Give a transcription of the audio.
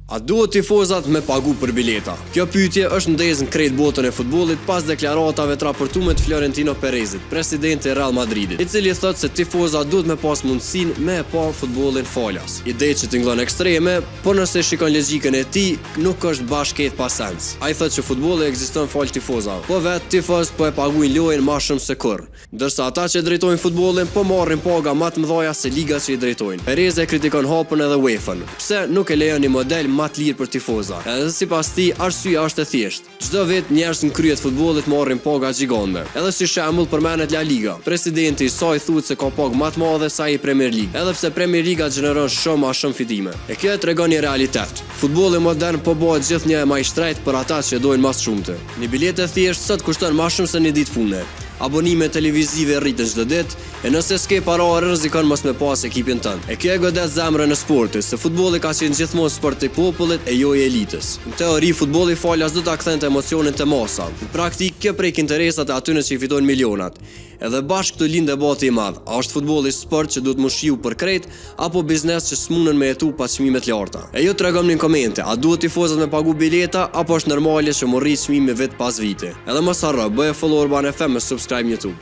A duhet tifozat me pagu për bileta? Kjo pyetje është ndezë në krejt botën e futbollit pas deklaratave të raportume të Florentino Perezit, presidenti i Real Madridit, i cili thotë se tifozat duhet me pas mundësinë me e pa futbollin falas. Ide që tingëllon ekstreme, por nëse shikon logjikën e tij, nuk është bashkët pa sens. Ai thotë që futbolli ekziston fal tifozave, po vetë tifoz po e paguajnë lojën më shumë se kurrë, ndërsa ata që drejtojnë futbollin po marrin paga më të mëdha se ligat që i drejtojnë. Perez e kritikon hapën edhe UEFA-n. Pse nuk e lejon një model më të lirë për tifoza? Edhe sipas tij, arsyeja është e thjeshtë. Çdo vit njerëz në krye të futbollit marrin paga gjigande. Edhe si shembull përmendet La Liga. Presidenti i saj thuhet se ka pagë më të madhe sa i Premier League, edhe pse Premier Liga gjeneron shumë fitime. E kjo tregon një realitet. Futbolli modern po bëhet gjithnjë më i shtrejtë për ata që dojnë më shumëte. Një biletë thjesht sot kushton më shumë se një ditë pune. Abonime televizive rritën çdo ditë, e nëse s'ke para rrezikon mos me pas ekipin tënd. E kjo e godet zemrën e sportit, se futbolli ka qenë gjithmonë sport i popullit e jo i elitës. Në teori futbolli falas do ta kthente emocionin te masa. Në praktik kjo prek interesat e atyre që i fitojnë milionat. Edhe bashkë këtu lind debati i madh. A është futbolli sport që duhet më shiu për krejt apo biznes që s'munën me jetu pas çmime të larta? E ju tregoni në komente, a duhet tifozat me pagu bileta apo është normale që më rrit çmimi vet pas vite? Edhe mos harro, bëje follow Urban FM me subscribe në YouTube.